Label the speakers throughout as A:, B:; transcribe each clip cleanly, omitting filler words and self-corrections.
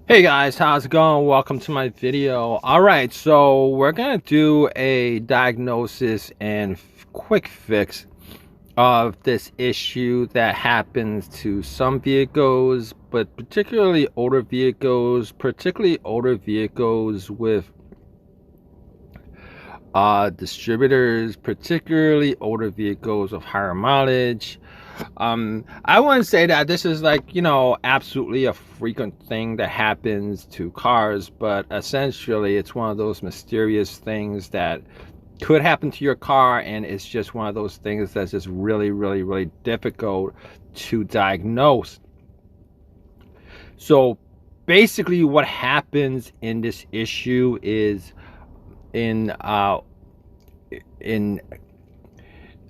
A: Hey guys, how's it going? Welcome to my video. Alright, so we're gonna do a diagnosis and quick fix of this issue that happens to some vehicles, but particularly older vehicles with distributors, particularly older vehicles of higher mileage. I wouldn't say that this is like, absolutely a frequent thing that happens to cars, but essentially it's one of those mysterious things that could happen to your car, and it's just one of those things that's just really, really, really difficult to diagnose. So basically what happens in this issue is in in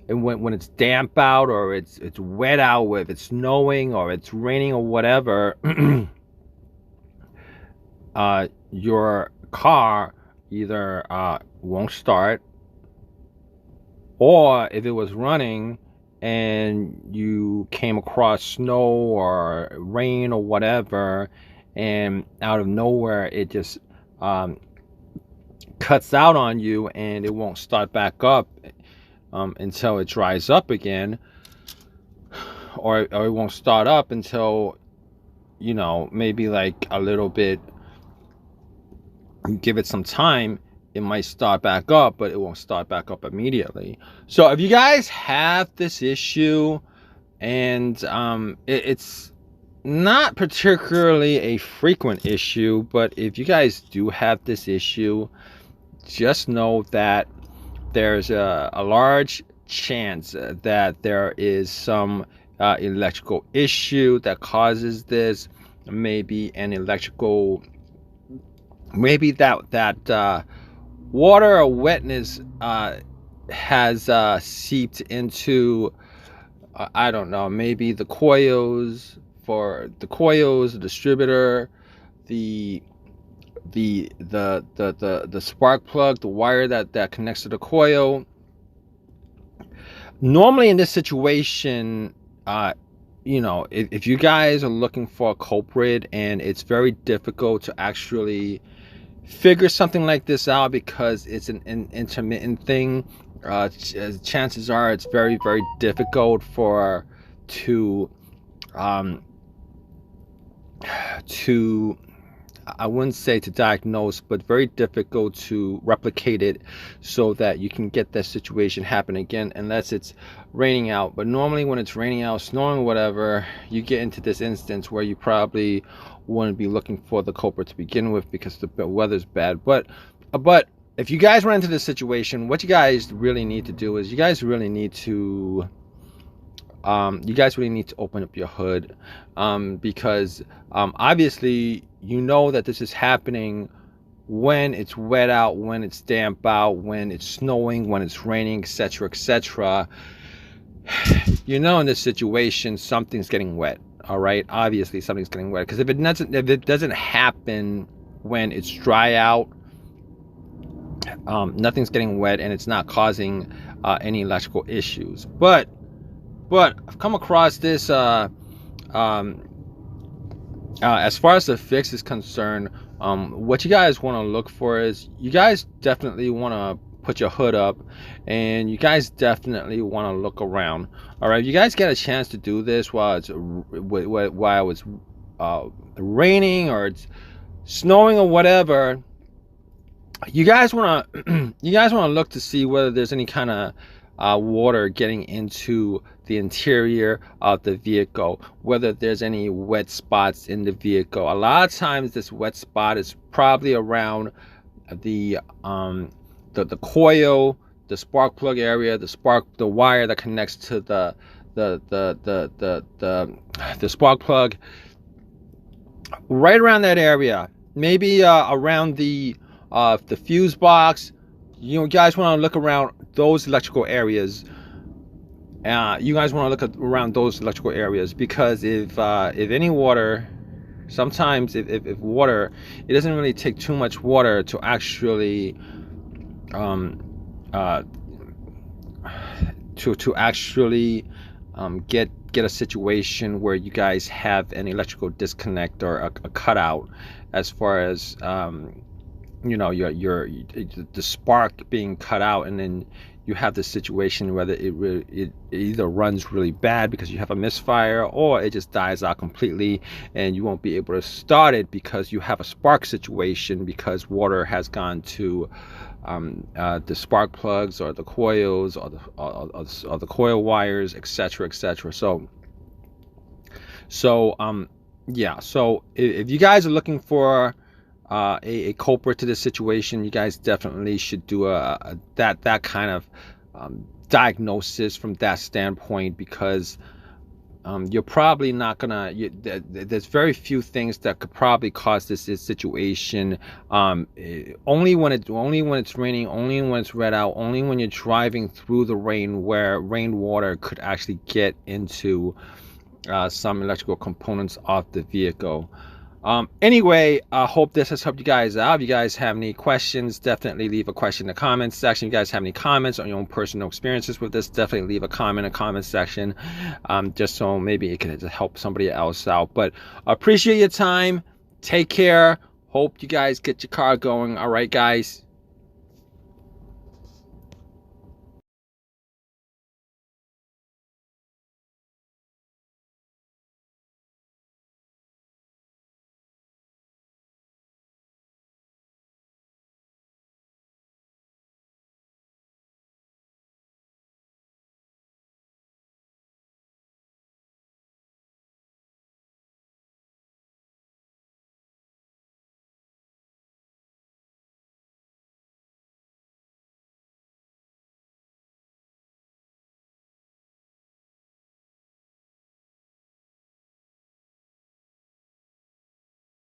A: and when it's damp out, or it's wet out, if it's snowing or it's raining or whatever, your car either won't start, or if it was running and you came across snow or rain or whatever, and out of nowhere it just cuts out on you and it won't start back up until it dries up again, or it won't start up until, maybe like a little bit, give it some time, it might start back up, but it won't start back up immediately. So if you guys have this issue, and it's not particularly a frequent issue, but if you guys do have this issue, just know that there's a large chance that there is some electrical issue that causes this. Maybe an electrical, maybe that water or wetness has seeped into, I don't know, maybe the coils, the distributor, the spark plug, the wire that connects to the coil. Normally in this situation, if you guys are looking for a culprit, and it's very difficult to actually figure something like this out because it's an intermittent thing, chances are it's very, very difficult to I wouldn't say to diagnose, but very difficult to replicate it so that you can get that situation happen again, unless it's raining out. But normally when it's raining out, snowing, whatever, you get into this instance where you probably wouldn't be looking for the culprit to begin with because the weather's bad. But if you guys run into this situation, what you guys really need to do is you guys really need to open up your hood, because obviously you know that this is happening when it's wet out, when it's damp out, when it's snowing, when it's raining, etc., etc. In this situation something's getting wet. All right, obviously something's getting wet, because if it doesn't happen when it's dry out, nothing's getting wet and it's not causing any electrical issues. But I've come across this, as far as the fix is concerned, what you guys want to look for is, you guys definitely want to put your hood up, and you guys definitely want to look around. All right, you guys get a chance to do this while it's raining or it's snowing or whatever. You guys want to look to see whether there's any kind of water getting into the interior of the vehicle, whether there's any wet spots in the vehicle. A lot of times this wet spot is probably around the coil, the spark plug area, the wire that connects to the spark plug, right around that area. Maybe around the fuse box. You guys want to look around those electrical areas. Because if any water, sometimes if water, it doesn't really take too much water to actually to actually get get a situation where you guys have an electrical disconnect or a cutout, as far as you know, the spark being cut out, and then you have the situation whether it either runs really bad because you have a misfire, or it just dies out completely and you won't be able to start it because you have a spark situation, because water has gone to the spark plugs or the coils or the coil wires, etc., etc. Yeah, so if you guys are looking for a culprit to this situation, you guys definitely should do that kind of diagnosis from that standpoint, because you're probably not gonna there's very few things that could probably cause this situation. Only when it's raining, only when it's red out, only when you're driving through the rain, where rainwater could actually get into some electrical components of the vehicle. Anyway, I hope this has helped you guys out. If you guys have any questions, definitely leave a question in the comments section. If you guys have any comments on your own personal experiences with this, definitely leave a comment in the comment section, just so maybe it can help somebody else out. But appreciate your time. Take care. Hope you guys get your car going. All right, guys.